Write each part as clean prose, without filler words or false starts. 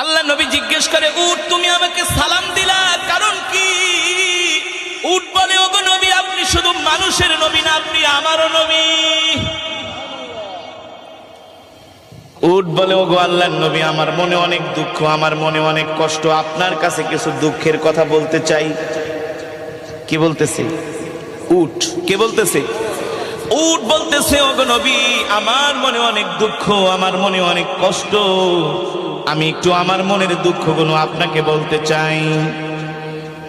আল্লাহ নবী জিজ্ঞেস করে, উট তুমি আমাকে সালাম দিলা কারণ কি? উট বলে, ওগো নবী, আপনি শুধু মানুষের নবী না, আপনি আমারও নবী। উট বলে, ওগো আল্লাহর নবী, আমার মনে অনেক দুঃখ, আমার মনে অনেক কষ্ট, আপনার কাছে কিছু দুঃখের কথা বলতে চাই। কি বলতেছে উট? কে বলতেছে? উট বলতেছে, ওগো নবী, আমার মনে অনেক দুঃখ, আমার মনে অনেক কষ্ট, আমি একটু আমার মনের দুঃখগুলো আপনাকে বলতে চাই।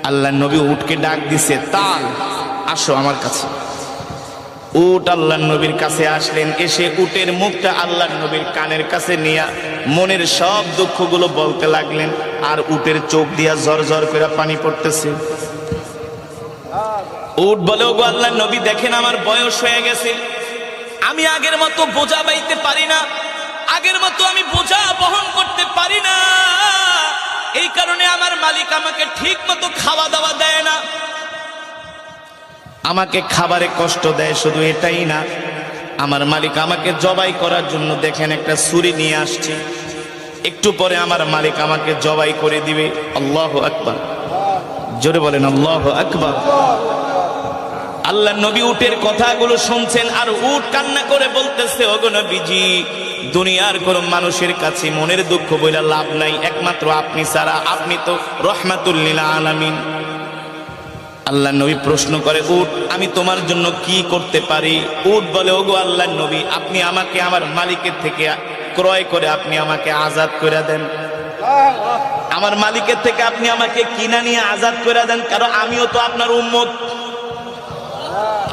আল্লাহর নবী উটকে ডাক দিছে, তাল, আসো আমার কাছে। উট আল্লাহর নবীর কাছে আসলেন, এসে উটের মুখটা আল্লাহর নবীর কানের কাছে নিয়ে মনের সব দুঃখগুলো বলতে লাগলেন। আর উটের চোখ দিয়া ঝরঝর করে পানি পড়তেছে। উট বলে, ওগো আল্লাহর নবী, দেখেন আমার বয়স হয়ে গেছে, আমি আগের মতো বোঝা বাইতে পারি না, আগের মতো আমি বোঝা বহন করতে পারি না, এই কারণে আমার মালিক আমাকে ঠিক মতো খাওয়া দাওয়া দেয় না, আমাকে খাবারে কষ্ট দেয়। শুধু এটাই না, আমার মালিক আমাকে জবাই করার জন্য দেখেন একটা ছুরি নিয়ে আসছে, একটু পরে আমার মালিক আমাকে জবাই করে দিবে। আল্লাহু আকবার, জোরে বলেন আল্লাহু আকবার। আল্লাহর নবী উটের কথাগুলো শুনছেন, আর উট কান্না করে বলতেছে, ওগো নবীজি, দুনিয়ার কোন মানুষের কাছে মনের দুঃখ বইলা লাভ নাই, একমাত্র আপনি ছাড়া, আপনি তো রহমাতুল লিল আলামিন। আল্লাহর নবী প্রশ্ন করে, উট আমি তোমার জন্য কি করতে পারি? উট বলে, ওগো আল্লাহর নবী, আপনি আমাকে আমার মালিকের থেকে ক্রয় করে আপনি আমাকে আজাদ করে দেন, আমার মালিকের থেকে আপনি আমাকে কিনা নিয়ে আজাদ করে দেন, কারণ আমিও তো আপনার উম্মত।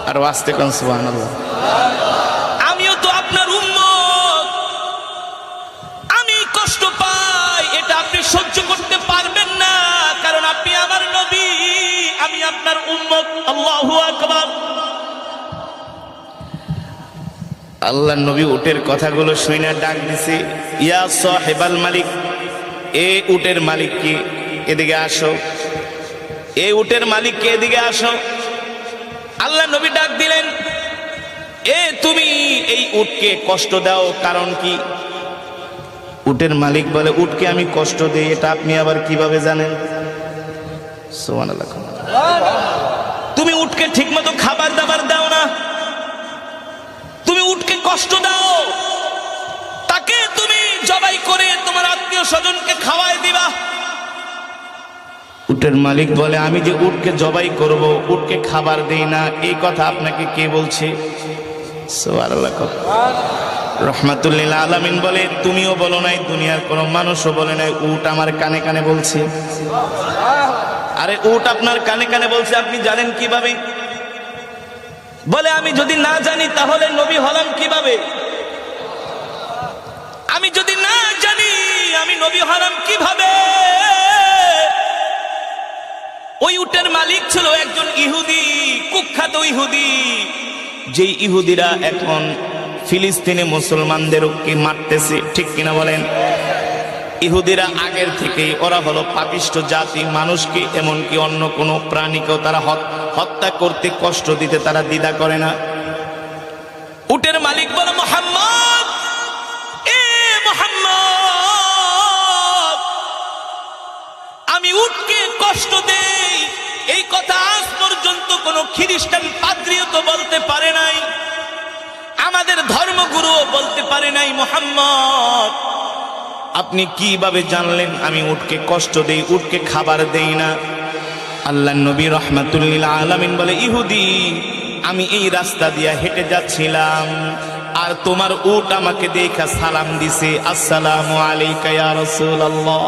আর আস্তে কোন সুবহানাল্লাহ, আমিও তো আপনার উম্মত, আমি কষ্ট পাই, এটা আপনি সহ্য করতে পারবেন না, কারণ আপনি আমার নবী, আমি আপনার উম্মত। আল্লাহু আকবার। আল্লাহর নবী উটের কথাগুলো শুনে ডাক দিছে, ইয়া সাহেবাল মালিক, এ উটের মালিক কি, এদিকে আসো, এ উটের মালিক কে, এদিকে আসো। আল্লাহ নবী ডাক দিলেন, এ তুমি এই উটকে কষ্ট দাও কারণ কি? উটের মালিক বলে, উটকে আমি কষ্ট দেই, এটা আপনি আবার কিভাবে জানেন? সুবহানাল্লাহ। তুমি উটকে ঠিকমতো খাবার দাবার দাও না, তুমি উটকে কষ্ট দাও, তাকে তুমি জবাই করে তোমার আত্মীয় স্বজনকে খাওয়াই দিবা। উটের মালিক বলে, আমি যে উটকে জবাই করব, উটকে খাবার দেই না, এই কথা আপনাকে কে বলছে? সুবহানাল্লাহ। রহমাতুল লিল আলামিন বলে, তুমিও বলো নাই, দুনিয়ার কোন মানুষও বলে নাই, উট আমার কানে কানে বলছে। আরে উট আপনার কানে কানে বলছে, আপনি জানেন কিভাবে? বলে, আমি যদি না জানি তাহলে নবী হলাম কিভাবে? আমি যদি না জানি আমি নবী হলাম কিভাবে? ওই উটের মালিক ছিল একজন ইহুদি, কুখ্যাত ইহুদি, যে ইহুদিরা এখন ফিলিস্তিনে মুসলমানদেরকে মারতেছে, ঠিক কিনা বলেন? ইহুদিরা আগের থেকেই ওরা হলো পাপিষ্ঠ জাতি, মানুষকে এমনকি অন্য কোনো প্রাণীকেও তারা হত্যা করতে, কষ্ট দিতে তারা দ্বিধা করে না। উটের মালিক বলে, মুহাম্মদ, এ মুহাম্মদ, আমি উটকে কষ্ট দেই, এই কথা আজ পর্যন্ত কোন খ্রিস্টান পাদ্রীও তো বলতে পারে নাই, আমাদের ধর্মগুরুও বলতে পারে নাই। মুহাম্মদ, আপনি কিভাবে জানলেন আমি উটকে কষ্ট দেই, উটকে খাবার দেই না? আল্লাহর নবী রহমাতুল লিল আলামিন বলে, ইহুদি, আমি এই রাস্তা দিয়ে হেঁটে যাচ্ছিলাম, আর তোমার উট আমাকে দেখা সালাম দিছে, আসসালামু আলাইকা ইয়া রাসূলুল্লাহ।